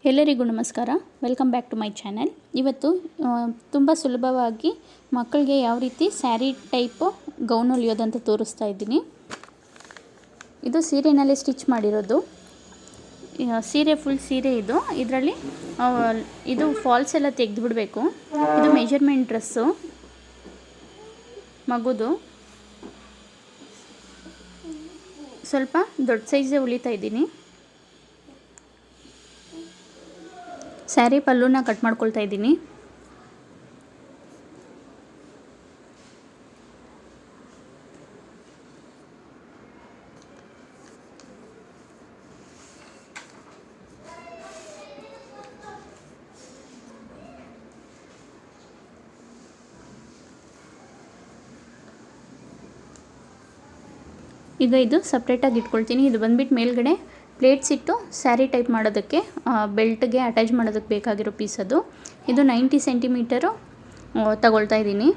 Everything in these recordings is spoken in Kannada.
ಎಲ್ಲರಿಗೂ ನಮಸ್ಕಾರ. Welcome back to my channel. ಇವತ್ತು ತುಂಬ ಸುಲಭವಾಗಿ ಮಕ್ಕಳಿಗೆ ಯಾವ ರೀತಿ ಸ್ಯಾರಿ ಟೈಪು ಗೌನ್ ಹೊಲಿಯೋದಂತ ತೋರಿಸ್ತಾ ಇದ್ದೀನಿ. ಇದು ಸೀರೆನಲ್ಲಿ ಸ್ಟಿಚ್ ಮಾಡಿರೋದು. ಸೀರೆ ಫುಲ್ ಸೀರೆ ಇದು. ಇದರಲ್ಲಿ ಇದು ಫಾಲ್ಸ್ ಎಲ್ಲ ತೆಗೆದು ಬಿಡಬೇಕು. ಇದು ಮೆಜರ್ಮೆಂಟ್ ಡ್ರೆಸ್ಸು ಮಗುದು. ಸ್ವಲ್ಪ ದೊಡ್ಡ ಸೈಜೇ ಹೊಲಿತಾ ಇದ್ದೀನಿ. ಸ್ಯಾರಿ ಪಲ್ಲುನ ಕಟ್ ಮಾಡ್ಕೊಳ್ತಾ ಇದ್ದೀನಿ. ಈಗ ಇದು ಸಪ್ರೇಟಾಗಿ ಇಟ್ಕೊಳ್ತೀನಿ. ಇದು ಬಂದ್ಬಿಟ್ಟು ಮೇಲ್ಗಡೆ ಪ್ಲೇಟ್ಸ್ ಇಟ್ಟು ಸ್ಯಾರಿ ಟೈಪ್ ಮಾಡೋದಕ್ಕೆ ಬೆಲ್ಟ್ಗೆ ಅಟ್ಯಾಚ್ ಮಾಡೋದಕ್ಕೆ ಬೇಕಾಗಿರೋ ಪೀಸ್ ಅದು. ಇದು 90 ಸೆಂಟಿಮೀಟರು ತಗೊಳ್ತಾ ಇದ್ದೀನಿ.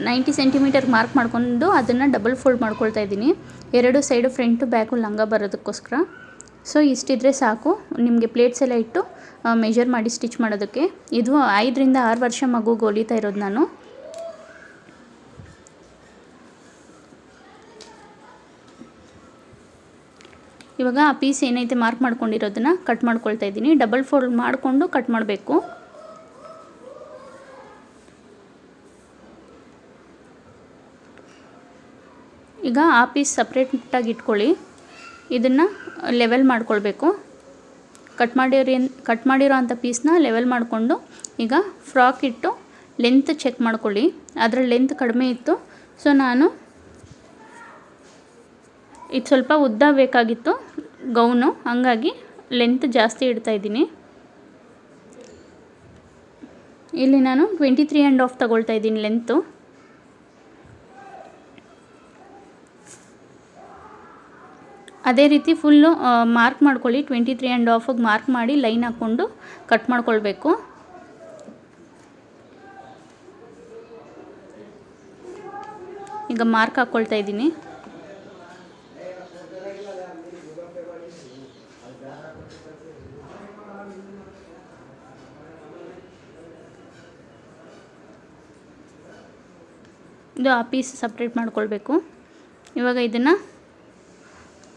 90 ಸೆಂಟಿಮೀಟರ್ ಮಾರ್ಕ್ ಮಾಡ್ಕೊಂಡು ಅದನ್ನು ಡಬಲ್ ಫೋಲ್ಡ್ ಮಾಡ್ಕೊಳ್ತಾ ಇದ್ದೀನಿ. ಎರಡು ಸೈಡು ಫ್ರಂಟು ಬ್ಯಾಕು ಲಂಗ ಬರೋದಕ್ಕೋಸ್ಕರ. ಸೊ ಇಷ್ಟಿದ್ರೆ ಸಾಕು ನಿಮಗೆ ಪ್ಲೇಟ್ಸ್ ಎಲ್ಲ ಇಟ್ಟು ಮೆಜರ್ ಮಾಡಿ ಸ್ಟಿಚ್ ಮಾಡೋದಕ್ಕೆ. ಇದು 5 ರಿಂದ 6 ವರ್ಷ ಮಗುಗೆ ಹೊಲಿತಾ ಇರೋದು ನಾನು. ಇವಾಗ ಆ ಪೀಸ್ ಏನೈತೆ ಮಾರ್ಕ್ ಮಾಡ್ಕೊಂಡಿರೋದನ್ನು ಕಟ್ ಮಾಡ್ಕೊಳ್ತಾ ಇದ್ದೀನಿ. ಡಬಲ್ ಫೋಲ್ಡ್ ಮಾಡಿಕೊಂಡು ಕಟ್ ಮಾಡಬೇಕು. ಈಗ ಆ ಪೀಸ್ ಸಪ್ರೇಟಾಗಿ ಇಟ್ಕೊಳ್ಳಿ. ಇದನ್ನು ಲೆವೆಲ್ ಮಾಡ್ಕೊಳ್ಬೇಕು. ಕಟ್ ಮಾಡಿರೋ ಅಂಥ ಪೀಸ್ನ ಲೆವೆಲ್ ಮಾಡಿಕೊಂಡು ಈಗ ಫ್ರಾಕ್ ಇಟ್ಟು ಲೆಂತ್ ಚೆಕ್ ಮಾಡ್ಕೊಳ್ಳಿ. ಅದರ ಲೆಂತ್ ಕಡಿಮೆ ಇತ್ತು. ಸೊ ನಾನು ಇದು ಸ್ವಲ್ಪ ಉದ್ದ ಬೇಕಾಗಿತ್ತು ಗೌನು, ಹಾಗಾಗಿ ಲೆಂತ್ ಜಾಸ್ತಿ ಇಡ್ತಾ ಇದ್ದೀನಿ. ಇಲ್ಲಿ ನಾನು 23½ ತಗೊಳ್ತಾ ಇದ್ದೀನಿ ಲೆಂತು. ಅದೇ ರೀತಿ ಫುಲ್ಲು ಮಾರ್ಕ್ ಮಾಡ್ಕೊಳ್ಳಿ. 23½ ಮಾರ್ಕ್ ಮಾಡಿ ಲೈನ್ ಹಾಕ್ಕೊಂಡು ಕಟ್ ಮಾಡ್ಕೊಳ್ಬೇಕು. ಈಗ ಮಾರ್ಕ್ ಹಾಕ್ಕೊಳ್ತಾ ಇದ್ದೀನಿ. ಇದು ಆ ಪೀಸ್ ಸಪ್ರೇಟ್ ಮಾಡ್ಕೊಳ್ಬೇಕು. ಇವಾಗ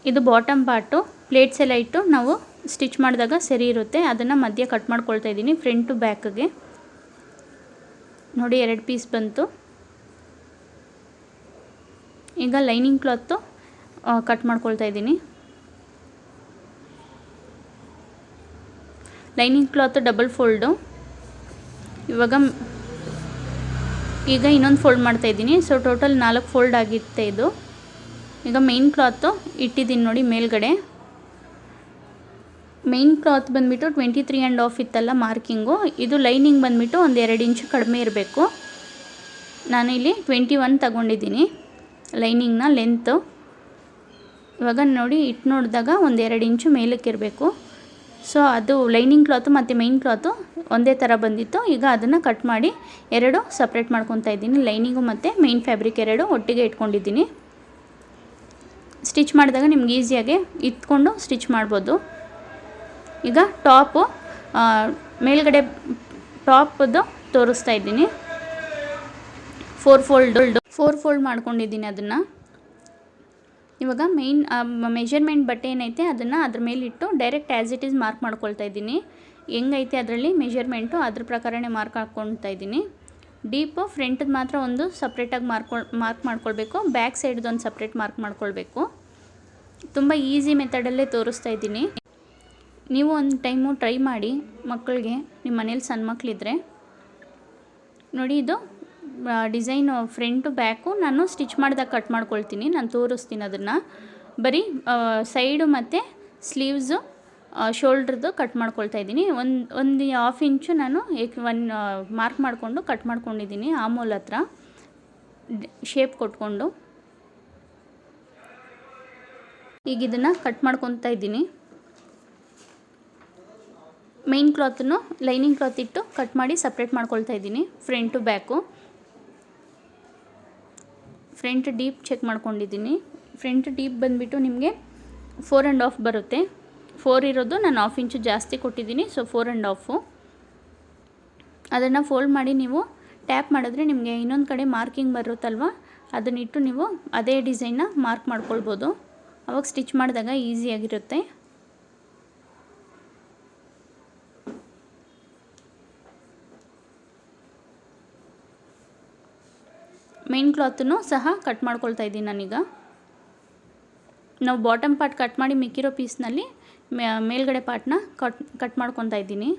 ಇದು ಬಾಟಮ್ ಪಾರ್ಟು ಪ್ಲೇಟ್ಸ್ ಎಲ್ಲ ಇಟ್ಟು ನಾವು ಸ್ಟಿಚ್ ಮಾಡಿದಾಗ ಸರಿ ಇರುತ್ತೆ. ಅದನ್ನು ಮಧ್ಯೆ ಕಟ್ ಮಾಡ್ಕೊಳ್ತಾ ಇದ್ದೀನಿ ಫ್ರಂಟು ಬ್ಯಾಕ್ಗೆ. ನೋಡಿ 2 ಪೀಸ್ ಬಂತು. ಈಗ ಲೈನಿಂಗ್ ಕ್ಲಾತು ಕಟ್ ಮಾಡ್ಕೊಳ್ತಾ ಇದ್ದೀನಿ. Lining cloth double fold. ಈಗ ಇನ್ನೊಂದು ಫೋಲ್ಡ್ ಮಾಡ್ತಾ ಇದ್ದೀನಿ. ಸೊ ಟೋಟಲ್ 4 ಫೋಲ್ಡ್ ಆಗಿರುತ್ತೆ ಇದು. ಈಗ ಮೇನ್ ಕ್ಲಾತು ಇಟ್ಟಿದ್ದೀನಿ ನೋಡಿ ಮೇಲ್ಗಡೆ. ಮೇನ್ ಕ್ಲಾತ್ ಬಂದುಬಿಟ್ಟು 23½ ಇತ್ತಲ್ಲ ಮಾರ್ಕಿಂಗು. ಇದು ಲೈನಿಂಗ್ ಬಂದುಬಿಟ್ಟು ಒಂದು 2 ಇಂಚು ಕಡಿಮೆ ಇರಬೇಕು. ನಾನಿಲ್ಲಿ 21 ತಗೊಂಡಿದ್ದೀನಿ ಲೈನಿಂಗ್ನ ಲೆಂತು. ಇವಾಗ ನೋಡಿ ಇಟ್ಟು ನೋಡಿದಾಗ ಒಂದು 2 ಇಂಚು ಮೇಲಕ್ಕೆ ಇರಬೇಕು. ಸೊ ಅದು ಲೈನಿಂಗ್ ಕ್ಲಾತು ಮತ್ತು ಮೇನ್ ಕ್ಲಾತು ಒಂದೇ ಥರ ಬಂದಿತ್ತು. ಈಗ ಅದನ್ನು ಕಟ್ ಮಾಡಿ 2 ಸಪ್ರೇಟ್ ಮಾಡ್ಕೊತಾ ಇದ್ದೀನಿ. ಲೈನಿಂಗು ಮತ್ತು ಮೇನ್ ಫ್ಯಾಬ್ರಿಕ್ 2 ಒಟ್ಟಿಗೆ ಇಟ್ಕೊಂಡಿದ್ದೀನಿ. ಸ್ಟಿಚ್ ಮಾಡಿದಾಗ ನಿಮ್ಗೆ ಈಸಿಯಾಗಿ ಇಟ್ಕೊಂಡು ಸ್ಟಿಚ್ ಮಾಡ್ಬೋದು. ಈಗ ಟಾಪು ಮೇಲ್ಗಡೆ ಟಾಪದು ತೋರಿಸ್ತಾ ಇದ್ದೀನಿ. 4 ಫೋಲ್ಡ್ ಮಾಡ್ಕೊಂಡಿದ್ದೀನಿ ಅದನ್ನು. ಇವಾಗ ಮೇನ್ ಮೆಜರ್ಮೆಂಟ್ ಬಟ್ಟೆ ಏನೈತೆ ಅದನ್ನು ಅದ್ರ ಮೇಲಿಟ್ಟು direct as it is mark ಮಾಡ್ಕೊಳ್ತಾ ಇದ್ದೀನಿ. ಹೆಂಗೈತೆ ಅದರಲ್ಲಿ ಮೆಜರ್ಮೆಂಟು ಅದ್ರ ಪ್ರಕಾರನೇ ಮಾರ್ಕ್ ಹಾಕ್ಕೊಳ್ತಾ ಇದ್ದೀನಿ. ಡೀಪು ಫ್ರಂಟದ್ದು ಮಾತ್ರ ಒಂದು ಸಪ್ರೇಟಾಗಿ ಮಾರ್ಕ್ ಮಾಡ್ಕೊಳ್ಬೇಕು. ಬ್ಯಾಕ್ ಸೈಡ್ದೊಂದು ಸಪ್ರೇಟ್ ಮಾರ್ಕ್ ಮಾಡ್ಕೊಳ್ಬೇಕು. ತುಂಬ ಈಸಿ ಮೆಥಡಲ್ಲೇ ತೋರಿಸ್ತಾ ಇದ್ದೀನಿ. ನೀವು ಒಂದು ಟೈಮು ಟ್ರೈ ಮಾಡಿ ಮಕ್ಕಳಿಗೆ. ನಿಮ್ಮ ಮನೇಲಿ ಸಣ್ಣ ಮಕ್ಕಳಿದ್ರೆ ನೋಡಿ. ಇದು ಡಿಸೈನು ಫ್ರಂಟು ಬ್ಯಾಕು ನಾನು ಸ್ಟಿಚ್ ಮಾಡಿದಾಗ ಕಟ್ ಮಾಡ್ಕೊಳ್ತೀನಿ. ನಾನು ತೋರಿಸ್ತೀನಿ ಅದನ್ನು. ಬರೀ ಸೈಡು ಮತ್ತು ಸ್ಲೀವ್ಸು ಶೋಲ್ಡ್ರದ್ದು ಕಟ್ ಮಾಡ್ಕೊಳ್ತಾ ಇದ್ದೀನಿ. ಒಂದು ½ ಇಂಚು ನಾನು ಮಾರ್ಕ್ ಮಾಡಿಕೊಂಡು ಕಟ್ ಮಾಡ್ಕೊಂಡಿದ್ದೀನಿ ಆಮೂಲ್ ಹತ್ರ ಶೇಪ್ ಕೊಟ್ಕೊಂಡು. ಈಗ ಇದನ್ನು ಕಟ್ ಮಾಡ್ಕೊತಾ ಇದ್ದೀನಿ. ಮೇನ್ ಕ್ಲಾತನ್ನು ಲೈನಿಂಗ್ ಕ್ಲಾತ್ ಇಟ್ಟು ಕಟ್ ಮಾಡಿ ಸಪ್ರೇಟ್ ಮಾಡ್ಕೊಳ್ತಾ ಇದ್ದೀನಿ. Front back front deep check ಮಾಡ್ಕೊಂಡಿದ್ದೀನಿ. ಫ್ರಂಟ್ ಡೀಪ್ ಬಂದುಬಿಟ್ಟು ನಿಮಗೆ 4½ ಬರುತ್ತೆ. 4 ಇರೋದು ನಾನು 1/2 ಇಂಚು ಜಾಸ್ತಿ ಕೊಟ್ಟಿದ್ದೀನಿ. ಸೊ 4 1/2. ಅದನ್ನು ಫೋಲ್ಡ್ ಮಾಡಿ ನೀವು ಟ್ಯಾಪ್ ಮಾಡಿದ್ರೆ ನಿಮಗೆ ಇನ್ನೊಂದು ಕಡೆ ಮಾರ್ಕಿಂಗ್ ಬರುತ್ತಲ್ವ, ಅದನ್ನಿಟ್ಟು ನೀವು ಅದೇ ಡಿಸೈನ್ನ ಮಾರ್ಕ್ ಮಾಡ್ಕೊಳ್ಬೋದು. ಅವಾಗ ಸ್ಟಿಚ್ ಮಾಡಿದಾಗ ಈಸಿಯಾಗಿರುತ್ತೆ. ಮೇನ್ ಕ್ಲಾತನ್ನು ಸಹ ಕಟ್ ಮಾಡ್ಕೊಳ್ತಾ ಇದ್ದೀನಿ ನಾನೀಗ. ನಾವು ಬಾಟಮ್ ಪಾರ್ಟ್ ಕಟ್ ಮಾಡಿ ಮಿಕ್ಕಿರೋ ಪೀಸ್ನಲ್ಲಿ ಮೇಲ್ಗಡೆ ಪಾರ್ಟ್ನ ಕಟ್ ಮಾಡ್ಕೊತಾ ಇದ್ದೀನಿ.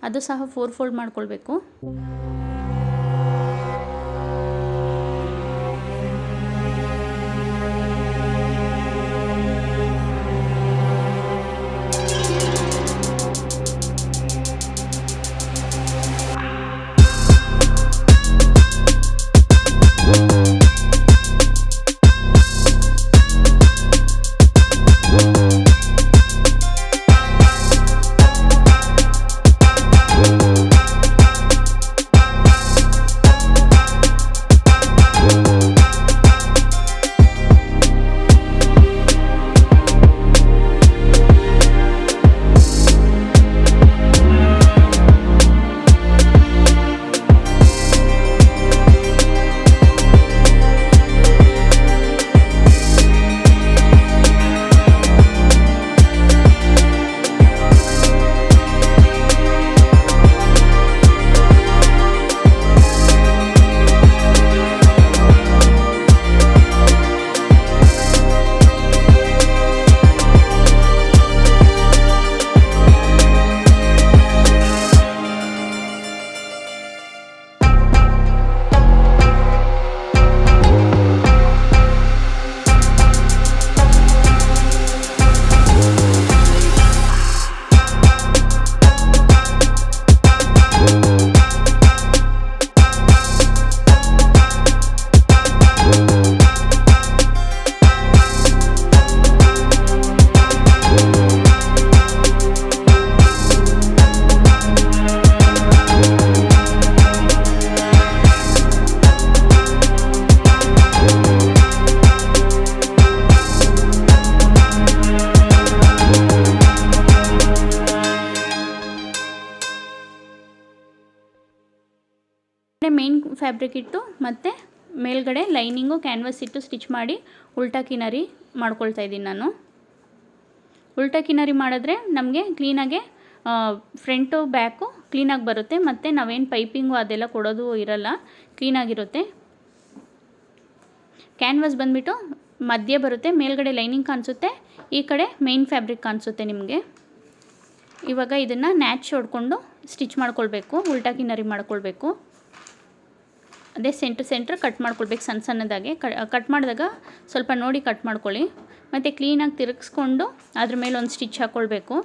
ಅದು ಸಹ 4 ಫೋಲ್ಡ್ ಮಾಡ್ಕೊಳ್ಬೇಕು. ಮೇನ್ ಫ್ಯಾಬ್ರಿಕ್ ಇಟ್ಟು ಮತ್ತು ಮೇಲ್ಗಡೆ ಲೈನಿಂಗು ಕ್ಯಾನ್ವಾಸ್ ಇಟ್ಟು ಸ್ಟಿಚ್ ಮಾಡಿ ಉಲ್ಟಾ ಕಿನಾರಿ ಮಾಡ್ಕೊಳ್ತಾ ಇದ್ದೀನಿ ನಾನು. ಉಲ್ಟಾ ಕಿನಾರಿ ಮಾಡಿದ್ರೆ ನಮಗೆ ಕ್ಲೀನಾಗೆ ಫ್ರಂಟು ಬ್ಯಾಕು ಕ್ಲೀನಾಗಿ ಬರುತ್ತೆ, ಮತ್ತು ನಾವೇನು ಪೈಪಿಂಗು ಅದೆಲ್ಲ ಕೊಡೋದು ಇರಲ್ಲ, ಕ್ಲೀನಾಗಿರುತ್ತೆ. ಕ್ಯಾನ್ವಾಸ್ ಬಂದುಬಿಟ್ಟು ಮಧ್ಯೆ ಬರುತ್ತೆ, ಮೇಲ್ಗಡೆ ಲೈನಿಂಗ್ ಕಾಣಿಸುತ್ತೆ, ಈ ಕಡೆ ಮೇನ್ ಫ್ಯಾಬ್ರಿಕ್ ಕಾಣಿಸುತ್ತೆ ನಿಮಗೆ. ಇವಾಗ ಇದನ್ನು ನ್ಯಾಚ್ ಹೊಡ್ಕೊಂಡು ಸ್ಟಿಚ್ ಮಾಡ್ಕೊಳ್ಬೇಕು, ಉಲ್ಟಾ ಕಿನಾರಿ ಮಾಡ್ಕೊಳ್ಬೇಕು. ಅದೇ ಸೆಂಟ್ರ್ ಕಟ್ ಮಾಡ್ಕೊಳ್ಬೇಕು ಸಣ್ಣ ಸಣ್ಣದಾಗೆ. ಕಟ್ ಮಾಡಿದಾಗ ಸ್ವಲ್ಪ ನೋಡಿ ಕಟ್ ಮಾಡ್ಕೊಳ್ಳಿ, ಮತ್ತು ಕ್ಲೀನಾಗಿ ತಿರುಗಿಸ್ಕೊಂಡು ಅದ್ರ ಮೇಲೆ ಒಂದು ಸ್ಟಿಚ್ ಹಾಕ್ಕೊಳ್ಬೇಕು.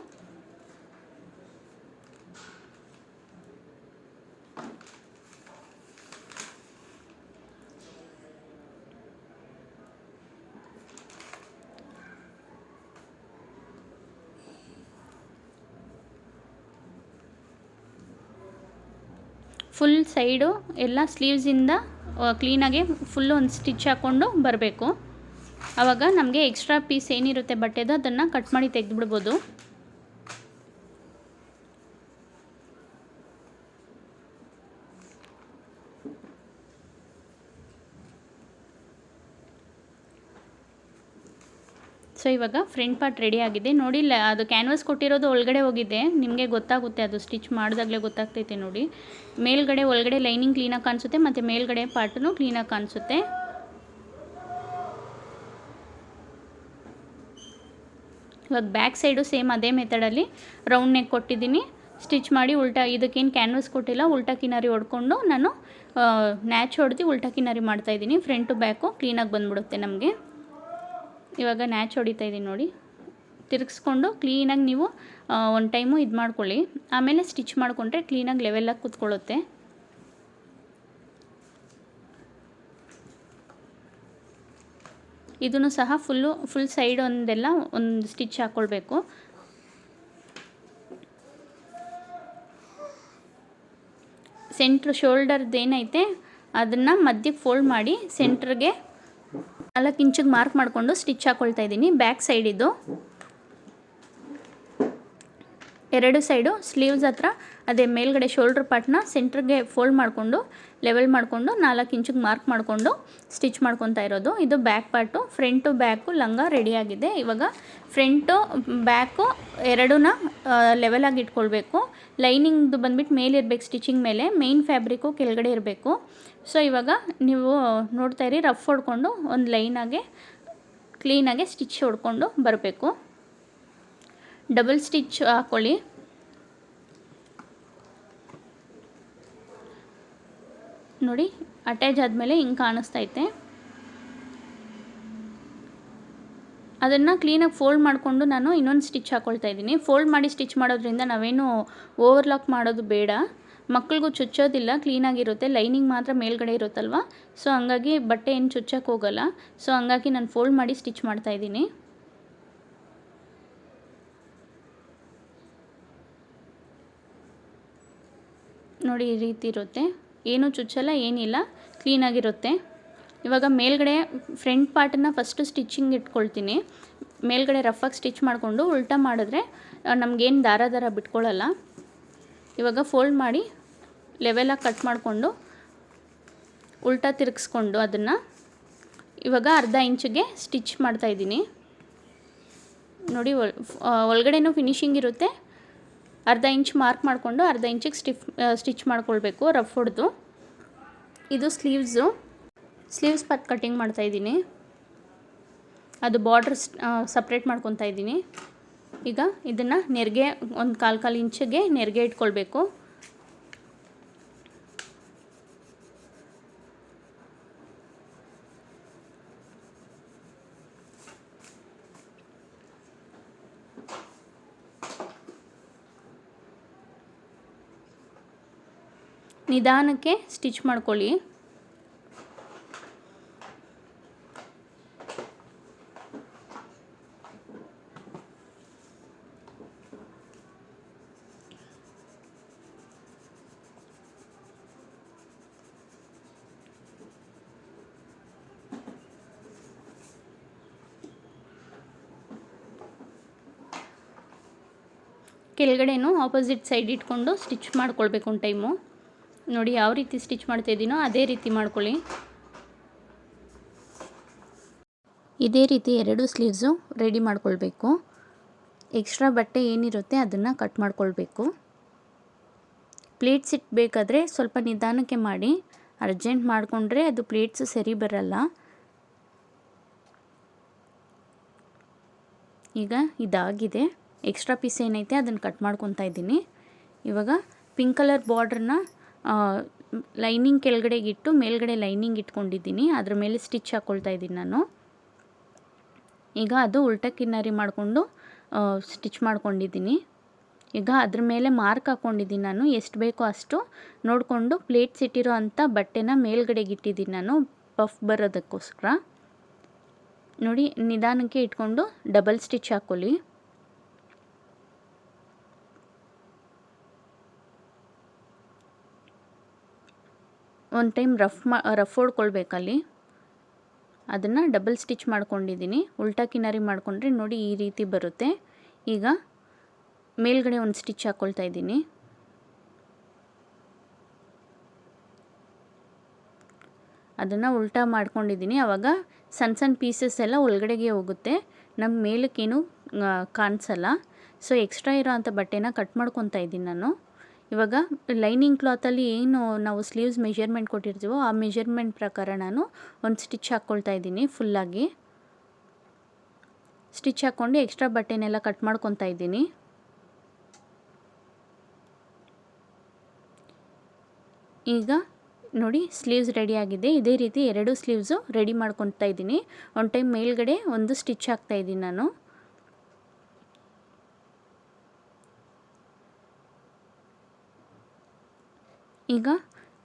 ಫುಲ್ ಸೈಡು ಎಲ್ಲ ಸ್ಲೀವ್ಸಿಂದ ಕ್ಲೀನಾಗಿ ಫುಲ್ಲು ಒಂದು ಸ್ಟಿಚ್ ಹಾಕ್ಕೊಂಡು ಬರಬೇಕು. ಆವಾಗ ನಮಗೆ ಎಕ್ಸ್ಟ್ರಾ ಪೀಸ್ ಏನಿರುತ್ತೆ ಬಟ್ಟೆದು ಅದನ್ನು ಕಟ್ ಮಾಡಿ ತೆಗೆದುಬಿಡ್ಬೋದು. ಸೊ ಇವಾಗ ಫ್ರಂಟ್ ಪಾರ್ಟ್ ರೆಡಿ ಆಗಿದೆ ನೋಡಿ. ಅದು ಕ್ಯಾನ್ವಾಸ್ ಕೊಟ್ಟಿರೋದು ಒಳಗಡೆ ಹೋಗಿದೆ, ನಿಮಗೆ ಗೊತ್ತಾಗುತ್ತೆ, ಅದು ಸ್ಟಿಚ್ ಮಾಡಿದಾಗಲೇ ಗೊತ್ತಾಗ್ತೈತೆ ನೋಡಿ. ಮೇಲ್ಗಡೆ ಒಳಗಡೆ ಲೈನಿಂಗ್ ಕ್ಲೀನಾಗಿ ಕಾಣಿಸುತ್ತೆ, ಮತ್ತು ಮೇಲ್ಗಡೆ ಪಾರ್ಟೂ ಕ್ಲೀನಾಗಿ ಕಾಣಿಸುತ್ತೆ. ಇವಾಗ ಬ್ಯಾಕ್ ಸೈಡು ಸೇಮ್ ಅದೇ ಮೆಥಡಲ್ಲಿ ರೌಂಡ್ ನೆಕ್ ಕೊಟ್ಟಿದ್ದೀನಿ, ಸ್ಟಿಚ್ ಮಾಡಿ ಉಲ್ಟಾ, ಇದಕ್ಕೇನು ಕ್ಯಾನ್ವಾಸ್ ಕೊಟ್ಟಿಲ್ಲ, ಉಲ್ಟಾ ಕಿನಾರಿ ಹೊಡ್ಕೊಂಡು ನಾನು ನ್ಯಾಚ್ ಹೊಡೆದು ಉಲ್ಟಾ ಕಿನಾರಿ ಮಾಡ್ತಾಯಿದ್ದೀನಿ. ಫ್ರಂಟು ಬ್ಯಾಕು ಕ್ಲೀನಾಗಿ ಬಂದ್ಬಿಡುತ್ತೆ ನಮಗೆ. ಇವಾಗ ನ್ಯಾಚ್ ಹೊಡಿತಾ ಇದ್ದೀನಿ ನೋಡಿ. ತಿರುಗಿಸ್ಕೊಂಡು ಕ್ಲೀನಾಗಿ ನೀವು ಒಂದು ಟೈಮು ಇದು ಮಾಡ್ಕೊಳ್ಳಿ, ಆಮೇಲೆ ಸ್ಟಿಚ್ ಮಾಡಿಕೊಂಡ್ರೆ ಕ್ಲೀನಾಗಿ ಲೆವೆಲಾಗಿ ಕೂತ್ಕೊಳ್ಳುತ್ತೆ. ಇದನ್ನು ಸಹ ಫುಲ್ ಸೈಡ್ ಒಂದೆಲ್ಲ ಒಂದು ಸ್ಟಿಚ್ ಹಾಕ್ಕೊಳ್ಬೇಕು. ಸೆಂಟ್ರ್ ಶೋಲ್ಡರ್ದು ಏನೈತೆ ಅದನ್ನು ಮಧ್ಯಕ್ಕೆ ಫೋಲ್ಡ್ ಮಾಡಿ ಸೆಂಟ್ರಿಗೆ 4 ಇಂಚಿಗೆ ಮಾರ್ಕ್ ಮಾಡಿಕೊಂಡು ಸ್ಟಿಚ್ ಹಾಕ್ಕೊಳ್ತಾ ಇದ್ದೀನಿ ಬ್ಯಾಕ್ ಸೈಡಿದ್ದು. ಎರಡು ಸೈಡು ಸ್ಲೀವ್ಸ್ ಹತ್ರ ಅದೇ ಮೇಲ್ಗಡೆ ಶೋಲ್ಡ್ರ್ ಪಾರ್ಟ್ನ ಸೆಂಟ್ರಿಗೆ ಫೋಲ್ಡ್ ಮಾಡಿಕೊಂಡು ಲೆವೆಲ್ ಮಾಡಿಕೊಂಡು 4 ಇಂಚಿಗೆ ಮಾರ್ಕ್ ಮಾಡಿಕೊಂಡು ಸ್ಟಿಚ್ ಮಾಡ್ಕೊತಾ ಇರೋದು. ಇದು ಬ್ಯಾಕ್ ಪಾರ್ಟು. ಫ್ರಂಟು ಬ್ಯಾಕು ಲಂಗ ರೆಡಿಯಾಗಿದೆ. ಇವಾಗ ಫ್ರಂಟು ಬ್ಯಾಕು ಎರಡನ್ನ ಲೆವೆಲಾಗಿ ಇಟ್ಕೊಳ್ಬೇಕು. ಲೈನಿಂಗ್ದು ಬಂದುಬಿಟ್ಟು ಮೇಲಿರಬೇಕು, ಸ್ಟಿಚಿಂಗ್ ಮೇಲೆ ಮೇಯ್ನ್ ಫ್ಯಾಬ್ರಿಕ್ಕು ಕೆಳಗಡೆ ಇರಬೇಕು. ಸೊ ಇವಾಗ ನೀವು ನೋಡ್ತಾ ಇರಿ, ರಫ್ ಹೊಡ್ಕೊಂಡು ಒಂದು ಲೈನಾಗೆ ಕ್ಲೀನಾಗೆ ಸ್ಟಿಚ್ ಹೊಡ್ಕೊಂಡು ಬರಬೇಕು. ಡಬಲ್ ಸ್ಟಿಚ್ ಹಾಕ್ಕೊಳ್ಳಿ. ನೋಡಿ ಅಟ್ಯಾಚ್ ಆದಮೇಲೆ ಹಿಂಗೆ ಕಾಣಿಸ್ತೈತೆ. ಅದನ್ನು ಕ್ಲೀನಾಗಿ ಫೋಲ್ಡ್ ಮಾಡಿಕೊಂಡು ನಾನು ಇನ್ನೊಂದು ಸ್ಟಿಚ್ ಹಾಕ್ಕೊಳ್ತಾ ಇದ್ದೀನಿ. ಫೋಲ್ಡ್ ಮಾಡಿ ಸ್ಟಿಚ್ ಮಾಡೋದ್ರಿಂದ ನಾವೇನು ಓವರ್ಲಾಕ್ ಮಾಡೋದು ಬೇಡ, ಮಕ್ಕಳಿಗೂ ಚುಚ್ಚೋದಿಲ್ಲ, ಕ್ಲೀನಾಗಿರುತ್ತೆ. ಲೈನಿಂಗ್ ಮಾತ್ರ ಮೇಲ್ಗಡೆ ಇರುತ್ತಲ್ವ, ಸೊ ಹಂಗಾಗಿ ಬಟ್ಟೆ ಏನು ಚುಚ್ಚಕ್ಕೆ ಹೋಗಲ್ಲ. ಸೊ ಹಂಗಾಗಿ ನಾನು ಫೋಲ್ಡ್ ಮಾಡಿ ಸ್ಟಿಚ್ ಮಾಡ್ತಾಯಿದ್ದೀನಿ. ನೋಡಿ ಈ ರೀತಿ ಇರುತ್ತೆ, ಏನೂ ಚುಚ್ಚಲ್ಲ, ಏನಿಲ್ಲ, ಕ್ಲೀನಾಗಿರುತ್ತೆ. ಇವಾಗ ಮೇಲ್ಗಡೆ ಫ್ರಂಟ್ ಪಾರ್ಟನ್ನು ಫಸ್ಟು ಸ್ಟಿಚಿಂಗ್ ಇಟ್ಕೊಳ್ತೀನಿ. ಮೇಲ್ಗಡೆ ರಫಾಗಿ ಸ್ಟಿಚ್ ಮಾಡಿಕೊಂಡು ಉಲ್ಟಾ ಮಾಡಿದ್ರೆ ನಮಗೇನು ದಾರ ಬಿಟ್ಕೊಳ್ಳಲ್ಲ. ಇವಾಗ ಫೋಲ್ಡ್ ಮಾಡಿ ಲೆವೆಲಾಗಿ ಕಟ್ ಮಾಡಿಕೊಂಡು ಉಲ್ಟಾ ತಿರುಗಿಸ್ಕೊಂಡು ಅದನ್ನು ಇವಾಗ ಅರ್ಧ ಇಂಚಿಗೆ ಸ್ಟಿಚ್ ಮಾಡ್ತಾಯಿದ್ದೀನಿ. ನೋಡಿ ಒಳಗಡೆನೂ ಫಿನಿಶಿಂಗ್ ಇರುತ್ತೆ. ಅರ್ಧ ಇಂಚ್ ಮಾರ್ಕ್ ಮಾಡಿಕೊಂಡು ಅರ್ಧ ಇಂಚಿಗೆ ಸ್ಟಿಚ್ ಮಾಡ್ಕೊಳ್ಬೇಕು ರಫ್ ಹೊಡೆದು. ಇದು ಸ್ಲೀವ್ಸ್ ಪಾರ್ಟ್ ಕಟ್ಟಿಂಗ್ ಮಾಡ್ತಾಯಿದ್ದೀನಿ. ಅದು ಬಾರ್ಡ್ರ್ ಸಪ್ರೇಟ್ ಮಾಡ್ಕೊತಾ ಇದ್ದೀನಿ. ಈಗ ಇದನ್ನು ನೆರಿಗೆ ಒಂದು ಕಾಲು ಇಂಚಿಗೆ ನೆರಿಗೆ ಇಟ್ಕೊಳ್ಬೇಕು. ನಿಧಾನಕ್ಕೆ ಸ್ಟಿಚ್ ಮಾಡ್ಕೊಳ್ಳಿ. ಕೆಳಗಡೆನೂ ಆಪೋಸಿಟ್ ಸೈಡ್ ಇಟ್ಕೊಂಡು ಸ್ಟಿಚ್ ಮಾಡ್ಕೊಳ್ಬೇಕು ಒಂದು ಟೈಮು. ನೋಡಿ ಯಾವ ರೀತಿ ಸ್ಟಿಚ್ ಮಾಡ್ತಾಯಿದ್ದೀನೋ ಅದೇ ರೀತಿ ಮಾಡ್ಕೊಳ್ಳಿ. ಇದೇ ರೀತಿ ಎರಡು ಸ್ಲೀವ್ಸು ರೆಡಿ ಮಾಡ್ಕೊಳ್ಬೇಕು. ಎಕ್ಸ್ಟ್ರಾ ಬಟ್ಟೆ ಏನಿರುತ್ತೆ ಅದನ್ನು ಕಟ್ ಮಾಡ್ಕೊಳ್ಬೇಕು. ಪ್ಲೇಟ್ಸ್ ಇಟ್ಬೇಕಾದ್ರೆ ಸ್ವಲ್ಪ ನಿಧಾನಕ್ಕೆ ಮಾಡಿ, ಅರ್ಜೆಂಟ್ ಮಾಡಿಕೊಂಡ್ರೆ ಅದು ಪ್ಲೇಟ್ಸು ಸರಿ ಬರಲ್ಲ. ಈಗ ಇದಾಗಿದೆ. ಎಕ್ಸ್ಟ್ರಾ ಪೀಸ್ ಏನೈತೆ ಅದನ್ನು ಕಟ್ ಮಾಡ್ಕೊತಾ ಇದ್ದೀನಿ. ಇವಾಗ ಪಿಂಕ್ ಕಲರ್ ಬಾರ್ಡ್ರನ್ನ ಲೈನಿಂಗ್ ಕೆಳಗಡೆಗಿಟ್ಟು ಮೇಲ್ಗಡೆ ಲೈನಿಂಗ್ ಇಟ್ಕೊಂಡಿದ್ದೀನಿ. ಅದ್ರ ಮೇಲೆ ಸ್ಟಿಚ್ ಹಾಕ್ಕೊಳ್ತಾ ಇದ್ದೀನಿ ನಾನು. ಈಗ ಅದು ಉಲ್ಟಾ ಕಿನ್ನರಿ ಮಾಡಿಕೊಂಡು ಸ್ಟಿಚ್ ಮಾಡ್ಕೊಂಡಿದ್ದೀನಿ. ಈಗ ಅದ್ರ ಮೇಲೆ ಮಾರ್ಕ್ ಹಾಕ್ಕೊಂಡಿದ್ದೀನಿ ನಾನು. ಎಷ್ಟು ಬೇಕೋ ಅಷ್ಟು ನೋಡಿಕೊಂಡು ಪ್ಲೇಟ್ಸ್ ಇಟ್ಟಿರೋ ಅಂಥ ಬಟ್ಟೆನ ಮೇಲ್ಗಡೆಗೆ ಇಟ್ಟಿದ್ದೀನಿ ನಾನು, ಪಫ್ ಬರೋದಕ್ಕೋಸ್ಕರ. ನೋಡಿ ನಿಧಾನಕ್ಕೆ ಇಟ್ಕೊಂಡು ಡಬಲ್ ಸ್ಟಿಚ್ ಹಾಕ್ಕೊಳ್ಳಿ. ಒಂದು ಟೈಮ್ ರಫ್ ಹೊಡ್ಕೊಳ್ಬೇಕಲ್ಲಿ. ಅದನ್ನು ಡಬಲ್ ಸ್ಟಿಚ್ ಮಾಡ್ಕೊಂಡಿದ್ದೀನಿ. ಉಲ್ಟಾ ಕಿನಾರಿ ಮಾಡಿಕೊಂಡ್ರೆ ನೋಡಿ ಈ ರೀತಿ ಬರುತ್ತೆ. ಈಗ ಮೇಲ್ಗಡೆ ಒಂದು ಸ್ಟಿಚ್ ಹಾಕ್ಕೊಳ್ತಾ ಇದ್ದೀನಿ. ಅದನ್ನು ಉಲ್ಟಾ ಮಾಡ್ಕೊಂಡಿದ್ದೀನಿ. ಆವಾಗ ಸಣ್ಣ ಪೀಸಸ್ ಎಲ್ಲ ಒಳಗಡೆಗೆ ಹೋಗುತ್ತೆ, ನಮ್ಮ ಮೇಲಕ್ಕೇನು ಕಾಣಿಸಲ್ಲ. ಸೊ ಎಕ್ಸ್ಟ್ರಾ ಇರೋ ಅಂಥ ಬಟ್ಟೆನ ಕಟ್ ಮಾಡ್ಕೊತಾ ಇದ್ದೀನಿ ನಾನು. ಇವಾಗ ಲೈನಿಂಗ್ ಕ್ಲಾತಲ್ಲಿ ಏನು ನಾವು ಸ್ಲೀವ್ಸ್ ಮೆಷರ್ಮೆಂಟ್ ಕೊಟ್ಟಿರ್ತೀವೋ ಆ ಮೆಷರ್ಮೆಂಟ್ ಪ್ರಕಾರ ನಾನು ಒಂದು ಸ್ಟಿಚ್ ಹಾಕ್ಕೊಳ್ತಾ ಇದ್ದೀನಿ. ಫುಲ್ಲಾಗಿ ಸ್ಟಿಚ್ ಹಾಕ್ಕೊಂಡು ಎಕ್ಸ್ಟ್ರಾ ಬಟ್ಟೆನೆಲ್ಲ ಕಟ್ ಮಾಡ್ಕೊತಾ ಇದ್ದೀನಿ. ಈಗ ನೋಡಿ ಸ್ಲೀವ್ಸ್ ರೆಡಿ ಆಗಿದೆ. ಇದೇ ರೀತಿ ಎರಡು ಸ್ಲೀವ್ಸು ರೆಡಿ ಮಾಡ್ಕೊತಾ ಇದ್ದೀನಿ. ಒಂದು ಟೈಮ್ ಮೇಲ್ಗಡೆ ಒಂದು ಸ್ಟಿಚ್ ಹಾಕ್ತಾ ಇದ್ದೀನಿ ನಾನು. ಈಗ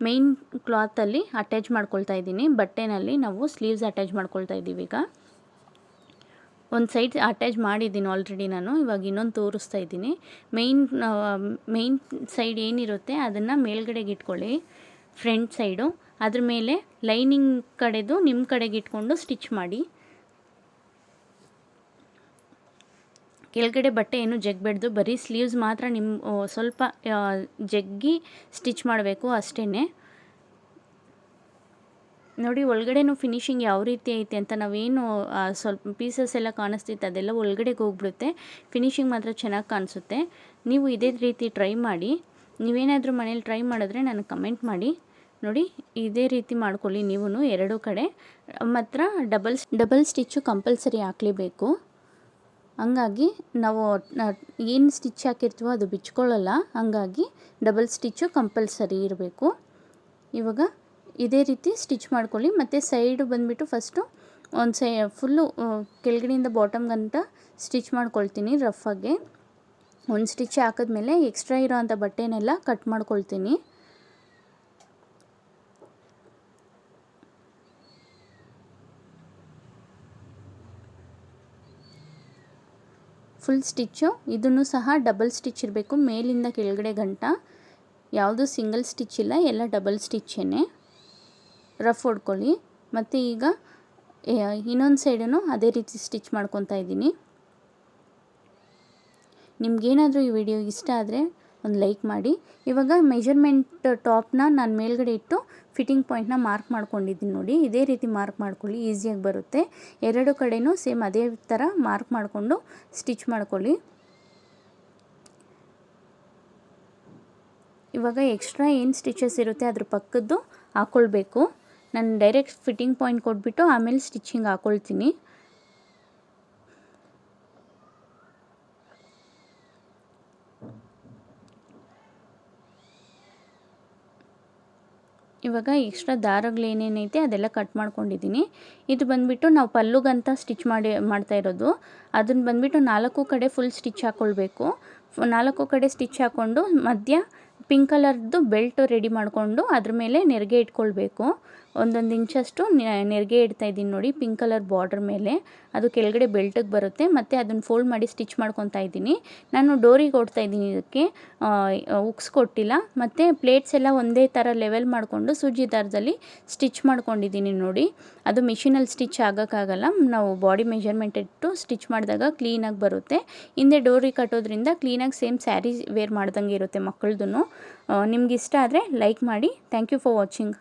ಮೇಯ್ನ್ ಕ್ಲಾತಲ್ಲಿ ಅಟ್ಯಾಚ್ ಮಾಡ್ಕೊಳ್ತಾ ಇದ್ದೀನಿ. ಬಟ್ಟೆನಲ್ಲಿ ನಾವು ಸ್ಲೀವ್ಸ್ ಅಟ್ಯಾಚ್ ಮಾಡ್ಕೊಳ್ತಾ ಇದ್ದೀವಿ. ಈಗ ಒಂದು ಸೈಡ್ ಅಟ್ಯಾಚ್ ಮಾಡಿದ್ದೀನಿ ಆಲ್ರೆಡಿ ನಾನು. ಇವಾಗ ಇನ್ನೊಂದು ತೋರಿಸ್ತಾ ಇದ್ದೀನಿ. ಮೇಯ್ನ್ ಸೈಡ್ ಏನಿರುತ್ತೆ ಅದನ್ನು ಮೇಲ್ಗಡೆಗೆ ಇಟ್ಕೊಳ್ಳಿ, ಫ್ರಂಟ್ ಸೈಡು. ಅದ್ರ ಮೇಲೆ ಲೈನಿಂಗ್ ಕಡೆದು ನಿಮ್ಮ ಕಡೆಗೆ ಇಟ್ಕೊಂಡು ಸ್ಟಿಚ್ ಮಾಡಿ. ಕೆಳಗಡೆ ಬಟ್ಟೆ ಏನು ಜಗ್ಬೇಡ್ದು, ಬರೀ ಸ್ಲೀವ್ಸ್ ಮಾತ್ರ ಸ್ವಲ್ಪ ಜಗ್ಗಿ ಸ್ಟಿಚ್ ಮಾಡಬೇಕು ಅಷ್ಟೇ. ನೋಡಿ ಒಳಗಡೆನೂ ಫಿನಿಶಿಂಗ್ ಯಾವ ರೀತಿ ಐತೆ ಅಂತ, ನಾವೇನು ಸ್ವಲ್ಪ ಪೀಸಸ್ ಎಲ್ಲ ಕಾಣಿಸ್ತಿತ್ತು ಅದೆಲ್ಲ ಒಳಗಡೆಗೆ ಹೋಗ್ಬಿಡುತ್ತೆ, ಫಿನಿಶಿಂಗ್ ಮಾತ್ರ ಚೆನ್ನಾಗಿ ಕಾಣಿಸುತ್ತೆ. ನೀವು ಇದೇ ರೀತಿ ಟ್ರೈ ಮಾಡಿ. ನೀವೇನಾದರೂ ಮನೇಲಿ ಟ್ರೈ ಮಾಡಿದ್ರೆ ನನಗೆ ಕಮೆಂಟ್ ಮಾಡಿ. ನೋಡಿ ಇದೇ ರೀತಿ ಮಾಡ್ಕೊಳ್ಳಿ ನೀವು ಎರಡೂ ಕಡೆ. ಮಾತ್ರ ಡಬಲ್ ಸ್ಟಿಚ್ಚು ಕಂಪಲ್ಸರಿ ಹಾಕಲೇಬೇಕು. ಹಂಗಾಗಿ ನಾವು ಏನು ಸ್ಟಿಚ್ ಹಾಕಿರ್ತೀವೋ ಅದು ಬಿಚ್ಕೊಳ್ಳಲ್ಲ, ಹಂಗಾಗಿ ಡಬಲ್ ಸ್ಟಿಚ್ಚು ಕಂಪಲ್ಸರಿ ಇರಬೇಕು. ಇವಾಗ ಇದೇ ರೀತಿ ಸ್ಟಿಚ್ ಮಾಡ್ಕೊಳ್ಳಿ. ಮತ್ತು ಸೈಡು ಬಂದುಬಿಟ್ಟು ಫಸ್ಟು ಒಂದು ಫುಲ್ಲು ಕೆಳಗಡೆಯಿಂದ ಬಾಟಮ್ಗಂತ ಸ್ಟಿಚ್ ಮಾಡ್ಕೊಳ್ತೀನಿ ರಫಾಗೆ. ಒಂದು ಸ್ಟಿಚ್ ಹಾಕಿದ್ಮೇಲೆ ಎಕ್ಸ್ಟ್ರಾ ಇರೋ ಅಂಥ ಬಟ್ಟೆನೆಲ್ಲ ಕಟ್ ಮಾಡ್ಕೊಳ್ತೀನಿ. ಫುಲ್ ಸ್ಟಿಚ್ಚು ಇದನ್ನು ಸಹ ಡಬಲ್ ಸ್ಟಿಚ್ ಇರಬೇಕು, ಮೇಲಿಂದ ಕೆಳಗಡೆ ಗಂಟ ಯಾವುದು ಸಿಂಗಲ್ ಸ್ಟಿಚ್ ಇಲ್ಲ, ಎಲ್ಲ ಡಬಲ್ ಸ್ಟಿಚ್ಚೇನೆ. ರಫ್ ಹೊಡ್ಕೊಳ್ಳಿ. ಮತ್ತು ಈಗ ಇನ್ನೊಂದು ಸೈಡನ್ನು ಅದೇ ರೀತಿ ಸ್ಟಿಚ್ ಮಾಡ್ಕೊತಾ ಇದ್ದೀನಿ. ನಿಮಗೇನಾದರೂ ಈ ವಿಡಿಯೋ ಇಷ್ಟ ಆದರೆ ಒಂದು ಲೈಕ್ ಮಾಡಿ. ಇವಾಗ ಮೆಜರ್ಮೆಂಟ್ ಟಾಪ್ನ ನಾನು ಮೇಲ್ಗಡೆ ಇಟ್ಟು ಫಿಟ್ಟಿಂಗ್ ಪಾಯಿಂಟ್ನ ಮಾರ್ಕ್ ಮಾಡ್ಕೊಂಡಿದ್ದೀನಿ ನೋಡಿ. ಇದೇ ರೀತಿ ಮಾರ್ಕ್ ಮಾಡ್ಕೊಳ್ಳಿ, ಈಸಿಯಾಗಿ ಬರುತ್ತೆ. ಎರಡು ಕಡೆಯೂ ಸೇಮ್ ಅದೇ ಥರ ಮಾರ್ಕ್ ಮಾಡಿಕೊಂಡು ಸ್ಟಿಚ್ ಮಾಡ್ಕೊಳ್ಳಿ. ಇವಾಗ ಎಕ್ಸ್ಟ್ರಾ ಏನು ಸ್ಟಿಚಸ್ ಇರುತ್ತೆ ಅದ್ರ ಪಕ್ಕದ್ದು ಹಾಕ್ಕೊಳ್ಬೇಕು. ನಾನು ಡೈರೆಕ್ಟ್ ಫಿಟ್ಟಿಂಗ್ ಪಾಯಿಂಟ್ ಕೊಟ್ಬಿಟ್ಟು ಆಮೇಲೆ ಸ್ಟಿಚಿಂಗ್ ಹಾಕ್ಕೊಳ್ತೀನಿ. ಇವಾಗ ಎಕ್ಸ್ಟ್ರಾ ದಾರಗಳು ಏನೇನೈತೆ ಅದೆಲ್ಲ ಕಟ್ ಮಾಡ್ಕೊಂಡಿದ್ದೀನಿ. ಇದು ಬಂದುಬಿಟ್ಟು ನಾವು ಪಲ್ಲುಗಂತ ಸ್ಟಿಚ್ ಮಾಡ್ತಾ ಇರೋದು. ಅದನ್ನು ಬಂದುಬಿಟ್ಟು 4 ಕಡೆ ಫುಲ್ ಸ್ಟಿಚ್ ಹಾಕ್ಕೊಳ್ಬೇಕು. 4 ಕಡೆ ಸ್ಟಿಚ್ ಹಾಕ್ಕೊಂಡು ಮಧ್ಯ ಪಿಂಕ್ ಕಲರ್ದು ಬೆಲ್ಟ್ ರೆಡಿ ಮಾಡಿಕೊಂಡು ಅದ್ರ ಮೇಲೆ ನೆರಿಗೆ ಇಟ್ಕೊಳ್ಬೇಕು. 1 ಇಂಚಷ್ಟು ನೆರಿಗೆ ಇಡ್ತಾ ಇದ್ದೀನಿ ನೋಡಿ, ಪಿಂಕ್ ಕಲರ್ ಬಾರ್ಡರ್ ಮೇಲೆ. ಅದು ಕೆಳಗಡೆ ಬೆಲ್ಟಿಗೆ ಬರುತ್ತೆ. ಮತ್ತು ಅದನ್ನು ಫೋಲ್ಡ್ ಮಾಡಿ ಸ್ಟಿಚ್ ಮಾಡ್ಕೊತಾ ಇದ್ದೀನಿ. ನಾನು ಡೋರಿಗೆ ಕೊಡ್ತಾ ಇದ್ದೀನಿ, ಇದಕ್ಕೆ ಉಕ್ಸ್ ಕೊಟ್ಟಿಲ್ಲ. ಮತ್ತು ಪ್ಲೇಟ್ಸ್ ಎಲ್ಲ ಒಂದೇ ಥರ ಲೆವೆಲ್ ಮಾಡಿಕೊಂಡು ಸೂಜಿ ದಾರದಲ್ಲಿ ಸ್ಟಿಚ್ ಮಾಡ್ಕೊಂಡಿದ್ದೀನಿ ನೋಡಿ. ಅದು ಮಿಷಿನಲ್ಲಿ ಸ್ಟಿಚ್ ಆಗೋಕ್ಕಾಗಲ್ಲ, ನಾವು ಬಾಡಿ ಮೆಜರ್ಮೆಂಟ್ ಇಟ್ಟು ಸ್ಟಿಚ್ ಮಾಡಿದಾಗ ಕ್ಲೀನಾಗಿ ಬರುತ್ತೆ. ಹಿಂದೆ ಡೋರಿಗೆ ಕಟ್ಟೋದ್ರಿಂದ ಕ್ಲೀನಾಗಿ ಸೇಮ್ ಸ್ಯಾರಿ ವೇರ್ ಮಾಡ್ದಂಗೆ ಇರುತ್ತೆ ಮಕ್ಕಳದ್ದು. ನಿಮ್ಗೆ ಇಷ್ಟ ಆದರೆ ಲೈಕ್ ಮಾಡಿ. Thank you for watching.